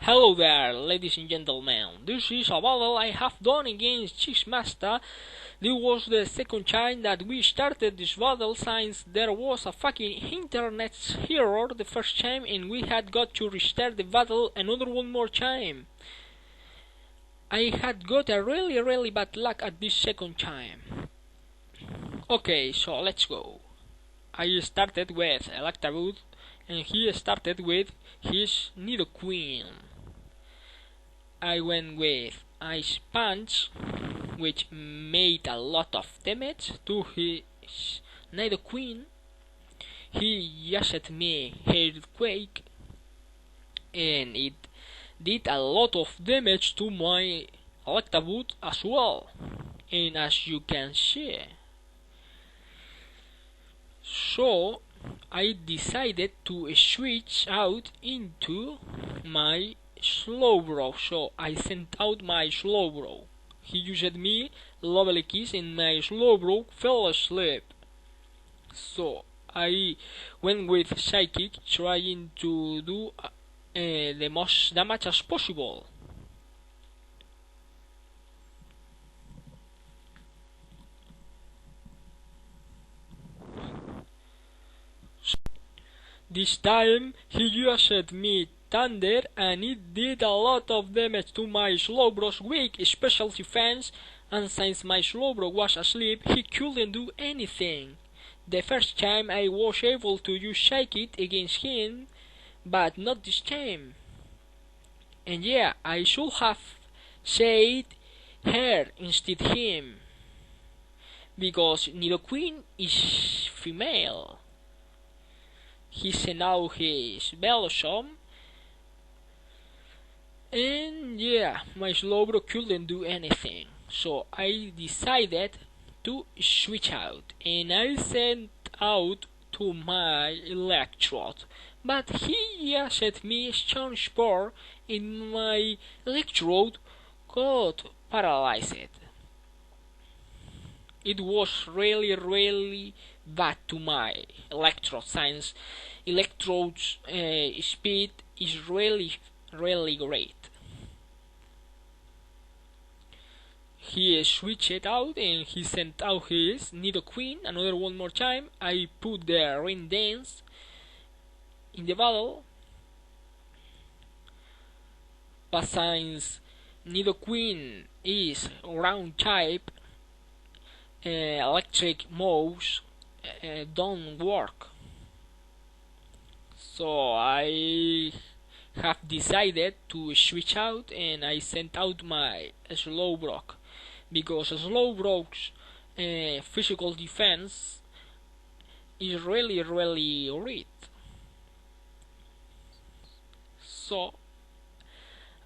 Hello there, ladies and gentlemen. This is a battle I have done against Chixmaster. This was the second time that we started this battle since there was a fucking internet error the first time and we had got to restart the battle another one more time. I had got a really bad luck at this second time. Okay, so let's go. I started with Electabuzz and he started with his Nidoqueen. I went with Ice Punch, which made a lot of damage to his Nidoqueen. He used me Earthquake, and it did a lot of damage to my Electabuzz as well, and as you can see. So I decided to switch out into my Slowbro, so I sent out my Slowbro. He used me Lovely Kiss and my Slowbro fell asleep. So I went with Psychic, trying to do the most damage as possible. This time he used me Thunder and it did a lot of damage to my Slowbro's weak special defense, and since my Slowbro was asleep he couldn't do anything. The first time I was able to use Psychic against him, but not this time. And yeah, I should have said her instead him, because Nidoqueen is female. He sent out his Velosom, and yeah, my Slowbro couldn't do anything, so I decided to switch out, and I sent out to my Electrode, but he used me Stone Spore and my Electrode got paralyzed. It was really bad to my Electrode, since Electrode's speed is really great. He switched out and he sent out his Nidoqueen another one more time. I put the Rain Dance in the battle, but since Nidoqueen is ground type, electric moves don't work. So I have decided to switch out and I sent out my Slowbro, because Slowbro's physical defense is really great. So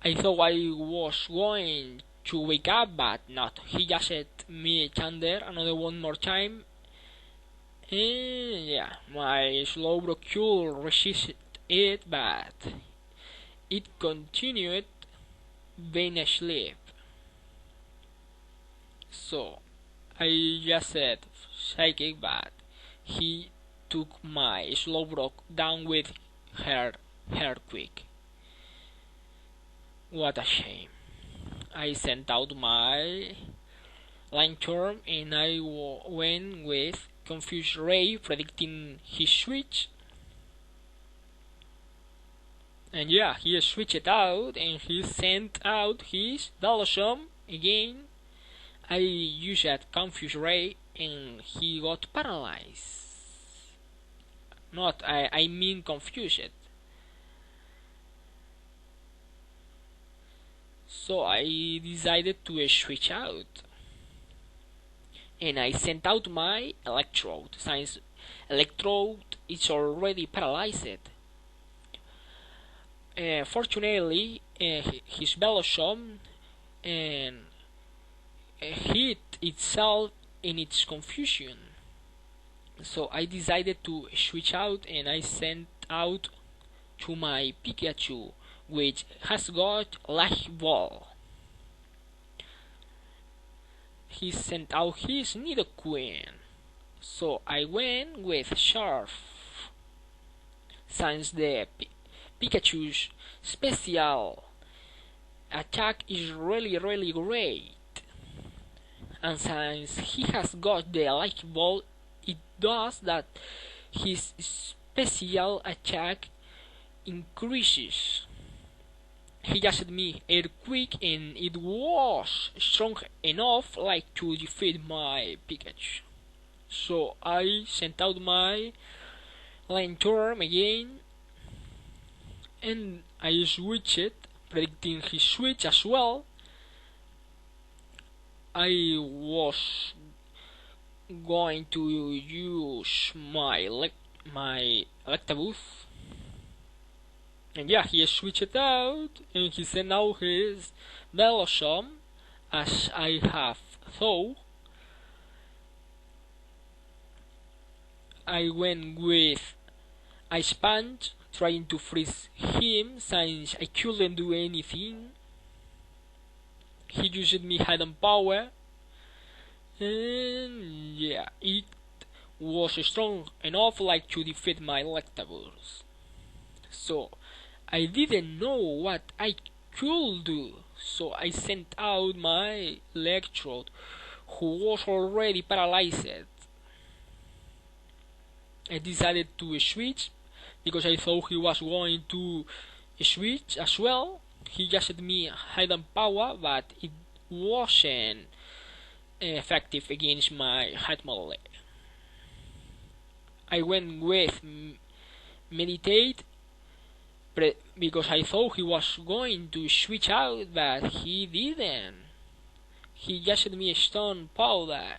I thought I was going to wake up, but not. He just said me Thunder another one more time, and yeah, my Slowbro could resist it, but it continued being asleep. So I just said Psychic, but he took my Slowbro down with her Earthquake. What a shame. I sent out my Lantern and I went with Confused Ray, predicting his switch. And yeah, he switched out and he sent out his Velosom again. I used Confused Ray and he got paralyzed. I mean confused. So I decided to switch out, and I sent out my Electrode, since Electrode is already paralyzed. Fortunately, his Velosom hit itself in its confusion. So I decided to switch out and I sent out to my Pikachu, which has got Light Ball. He sent out his Nidoqueen, so I went with Surf, since the Pikachu's special attack is really great, and since he has got the Light Ball, it does that his special attack increases. He just me Earthquake, and it was strong enough like to defeat my Pikachu. So I sent out my Lantern again, and I switched, predicting his switch as well. I was going to use my Electabuzz, and yeah, he switched out, and he sent out his Velosom, as I have thought. I went with Ice Punch, trying to freeze him since I couldn't do anything. He used me Hidden Power, and yeah, it was strong enough like to defeat my Electabuzz. So I didn't know what I could do, so I sent out my Electrode, who was already paralyzed. I decided to switch because I thought he was going to switch as well. He just me Hidden Power, but it wasn't effective against my Hitmonlee. I went with Meditate because I thought he was going to switch out, but he didn't. He just me Stone Powder,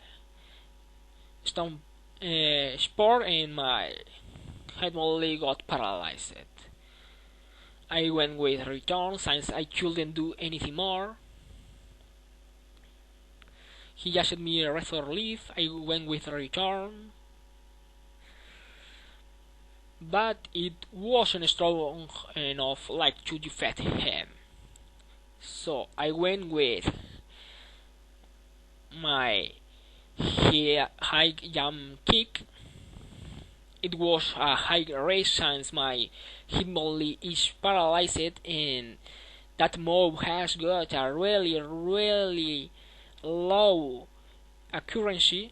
Stone Spore, and my Hitmonlee got paralyzed. I went with Return since I couldn't do anything more. He just me a Razor Leaf. I went with Return, but it wasn't strong enough like to defeat him. So I went with my High Jump Kick. It was a high race since my Hitmonlee is paralyzed, and that mob has got a really low accuracy.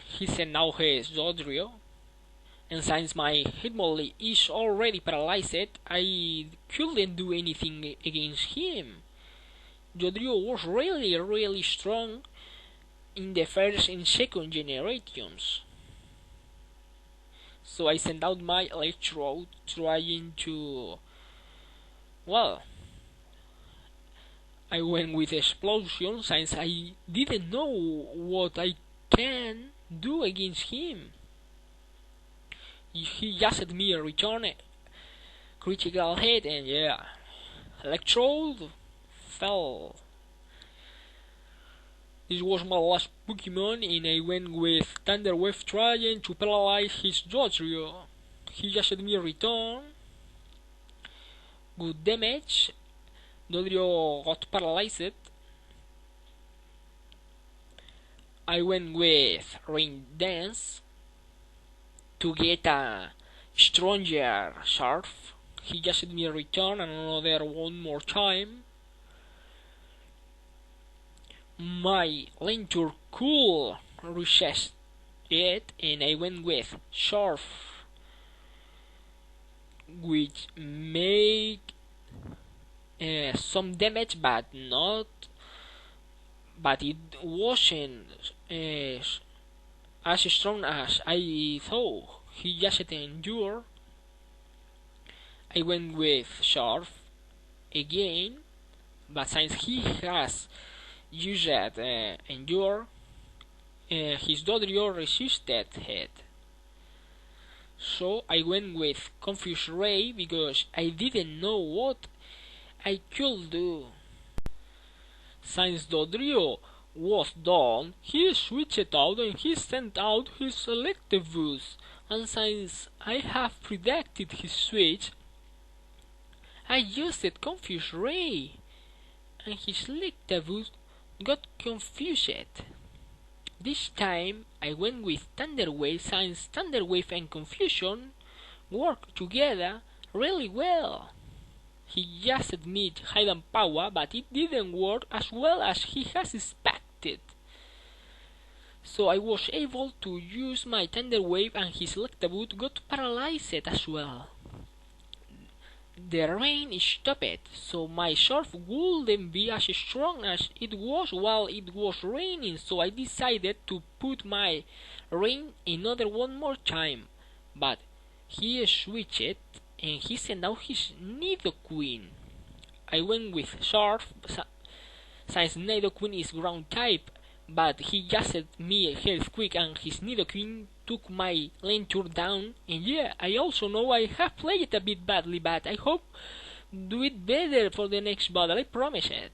He sent out his Dodrio, and since my Hitmonlee is already paralyzed, I couldn't do anything against him. Dodrio was really strong in the first and second generations. So I sent out my Electrode, trying to, well, I went with Explosion since I didn't know what I can do against him. He just had me a Return critical hit, and yeah, Electrode fell. This was my last Pokemon, and I went with Thunder Wave, trying to paralyze his Dodrio. He just had me a Return. Good damage. Dodrio got paralyzed. I went with Rain Dance to get a stronger Surf. He just had me a Return and another one more time. My Lantern could resist it, and I went with Surf, which made some damage, but it wasn't as strong as I thought. He just endured. I went with Surf again, but since he has used Endure, his Dodrio resisted it. So I went with Confuse Ray because I didn't know what I could do. Since Dodrio was done, he switched out and he sent out his Electabuzz, and since I have predicted his switch, I used Confuse Ray, and his Electabuzz got confused. This time I went with Thunder Wave since Thunder Wave and Confusion work together really well. he just made hidden power, but it didn't work as well as he has expected. So I was able to use my Thunder Wave and his Electabuzz got paralyzed as well. The rain stopped, so my surf wouldn't be as strong as it was while it was raining, so I decided to put my rain another one more time. But he switched and he sent out his Nidoqueen. I went with surf since Nidoqueen is ground type, but he just set me Earthquake and his Nidoqueen took my Lantur down, and yeah, I also know I have played it a bit badly, but I hope do it better for the next battle, I promise it.